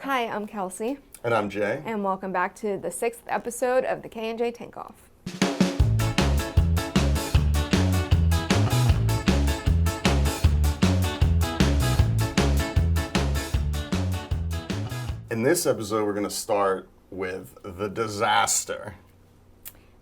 Hi, I'm Kelsey. And I'm Jay. And welcome back to the 6th episode of the K&J Tankoff. In this episode, we're going to start with the disaster.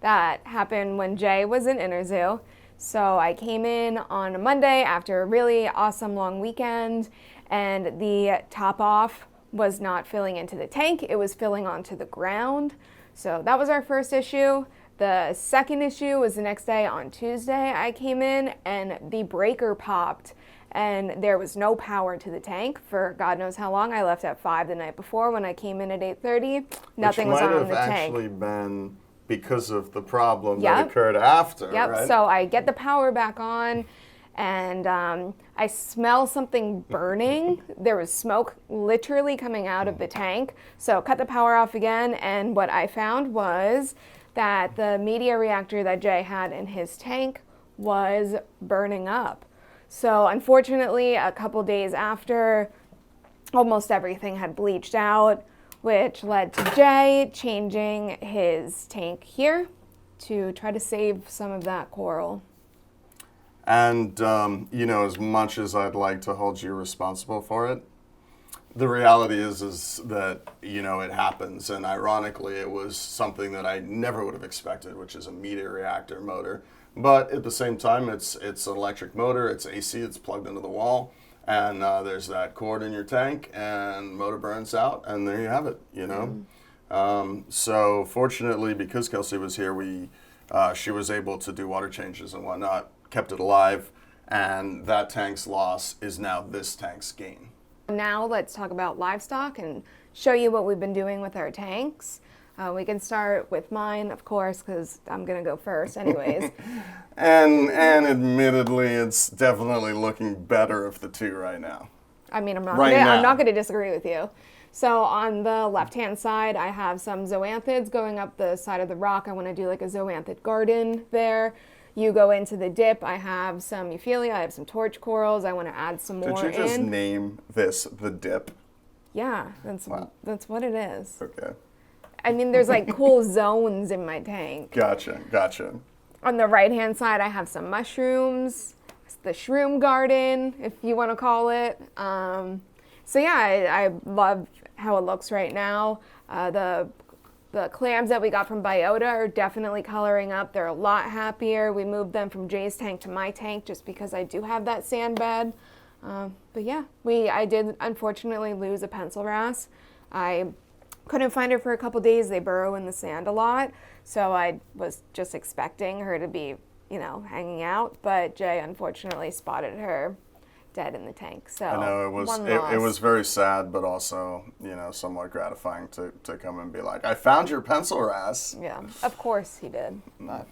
That happened when Jay was in Interzoo. So I came in on a Monday after a really awesome long weekend, and the top off was not filling into the tank. It was filling onto the ground. So that was our first issue. The second issue was the next day on Tuesday. I came in and the breaker popped and there was no power to the tank for God knows how long. I left at 5 the night before. When I came in at 8:30, nothing was on the tank. Which might have actually been because of the problem that occurred after, right? So I get the power back on, and I smell something burning. There was smoke literally coming out of the tank. So cut the power off again, and what I found was that the media reactor that Jay had in his tank was burning up. So unfortunately, a couple days after, almost everything had bleached out, which led to Jay changing his tank here to try to save some of that coral. And, as much as I'd like to hold you responsible for it, the reality is that, it happens. And ironically, it was something that I never would have expected, which is a media reactor motor. But at the same time, it's an electric motor, it's AC, it's plugged into the wall. And there's that cord in your tank, and motor burns out, and there you have it, So fortunately, because Kelsey was here, she was able to do water changes and whatnot, kept it alive, and that tank's loss is now this tank's gain. Now let's talk about livestock and show you what we've been doing with our tanks. We can start with mine, of course, because I'm going to go first anyways. And admittedly, it's definitely looking better of the two right now. I mean, I'm not going to disagree with you. So on the left-hand side, I have some zoanthids going up the side of the rock. I want to do like a zoanthid garden there. You go into the dip. I have some euphyllia. I have some torch corals. I want to add some more in. Did you just name this the dip? Yeah, that's what it is. Okay. I mean, there's like cool zones in my tank. Gotcha. On the right-hand side, I have some mushrooms. It's the shroom garden, if you want to call it. So yeah, I love how it looks right now. The clams that we got from Biota are definitely coloring up. They're a lot happier. We moved them from Jay's tank to my tank just because I do have that sand bed. But yeah, I did unfortunately lose a pencil wrasse. I couldn't find her for a couple days. They burrow in the sand a lot. So I was just expecting her to be, hanging out. But Jay unfortunately spotted her dead in the tank. So I know it was very sad, but also, somewhat gratifying to come and be like, I found your pencil wrasse. Yeah, of course he did. But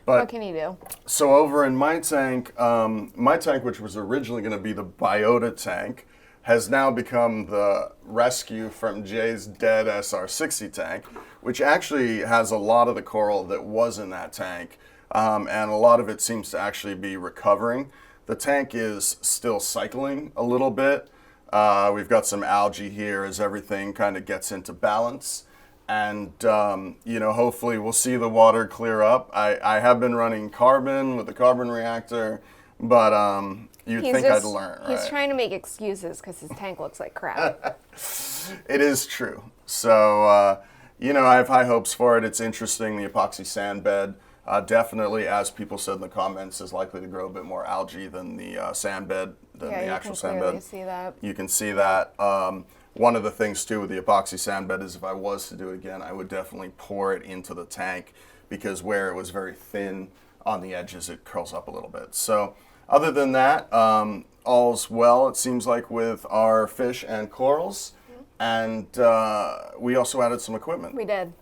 what can you do? So over in my tank, which was originally going to be the Biota tank, has now become the rescue from Jay's dead SR60 tank, which actually has a lot of the coral that was in that tank, and a lot of it seems to actually be recovering. The tank is still cycling a little bit. We've got some algae here as everything kind of gets into balance, and hopefully we'll see the water clear up. I have been running carbon with the carbon reactor, but you'd think I'd learn, right? He's trying to make excuses because his tank looks like crap. It is true. So, I have high hopes for it. It's interesting. The epoxy sand bed, definitely, as people said in the comments, is likely to grow a bit more algae than the sand bed, than the actual sand bed. You can see that. One of the things, too, with the epoxy sand bed is if I was to do it again, I would definitely pour it into the tank because where it was very thin on the edges, it curls up a little bit. So, other than that, all's well, it seems like, with our fish and corals. And we also added some equipment. We did.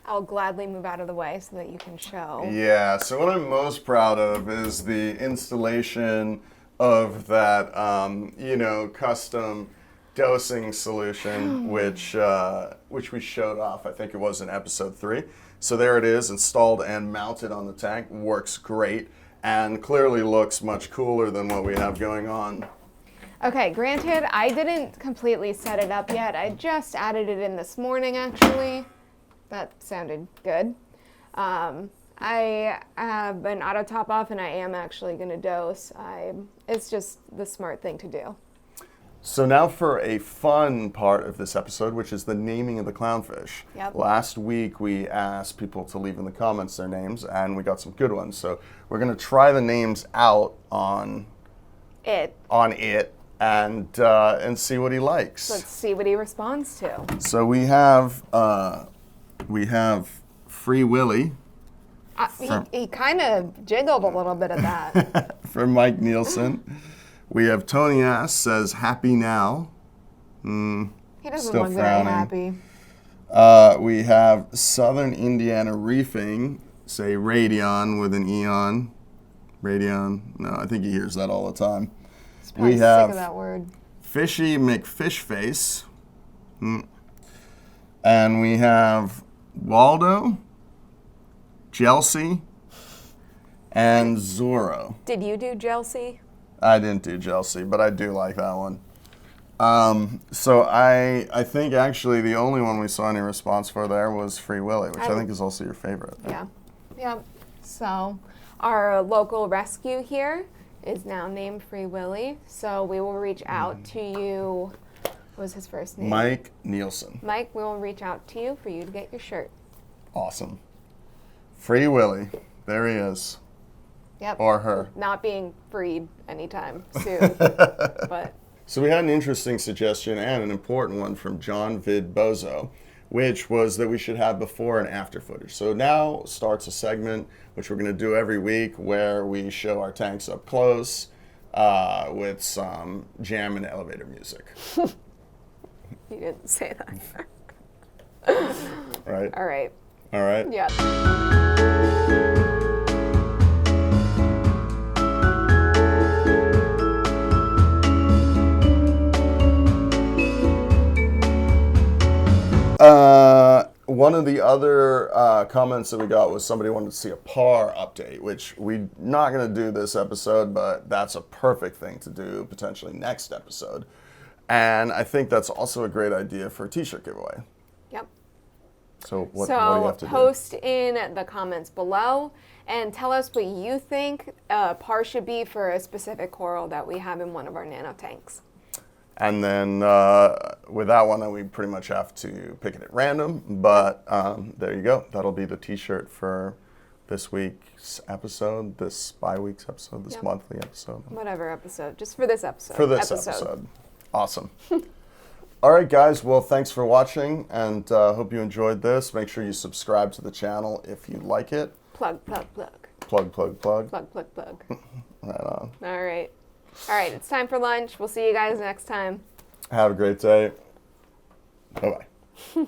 I'll gladly move out of the way so that you can show. Yeah, so what I'm most proud of is the installation of that, custom dosing solution, which we showed off, I think it was in episode 3. So there it is, installed and mounted on the tank. Works great and clearly looks much cooler than what we have going on. Okay, granted, I didn't completely set it up yet. I just added it in this morning, actually. That sounded good. I have an auto top off, and I am actually going to dose. It's just the smart thing to do. So now for a fun part of this episode, which is the naming of the clownfish. Yep. Last week we asked people to leave in the comments their names, and we got some good ones. So we're going to try the names out on It. And see what he likes. Let's see what he responds to. So we have Free Willy. He kind of jiggled a little bit of that. From Mike Nielsen. We have Tony S. says happy now. He doesn't Still look very frowning. happy. We have Southern Indiana Reefing say Radion with an Eon. Radion. No, I think he hears that all the time. He's probably We sick have of that word. Fishy McFishface. And we have Waldo, Chelsea, and Zorro. Did you do Chelsea? I didn't do Chelsea, but I do like that one. So I think actually the only one we saw any response for there was Free Willy, which I think is also your favorite. Yeah. Yep. So our local rescue here is now named Free Willy. So we will reach out to you. What was his first name? Mike Nielsen. Mike, we will reach out to you for you to get your shirt. Awesome. Free Willy. There he is. Yep. Or her. Not being freed anytime soon. But So we had an interesting suggestion and an important one from John Vid Bozo, which was that we should have before and after footage. So now starts a segment which we're going to do every week where we show our tanks up close with some jam and elevator music. you didn't say that. Right? All right. All right? Yeah. One of the other comments that we got was somebody wanted to see a par update, which we're not going to do this episode, but that's a perfect thing to do potentially next episode. And I think that's also a great idea for a t-shirt giveaway. Yep. So what do you have to post in the comments below and tell us what you think a par should be for a specific coral that we have in one of our nano tanks. And then with that one, we pretty much have to pick it at random. But there you go. That'll be the t-shirt for this week's episode, this bi-week's episode, this monthly episode. Whatever episode. Just for this episode. For this episode. Awesome. All right, guys. Well, thanks for watching. And hope you enjoyed this. Make sure you subscribe to the channel if you like it. Plug, plug, plug. Plug, plug, plug. Plug, plug, plug. Right on. All right. All right, it's time for lunch. We'll see you guys next time. Have a great day. Bye-bye.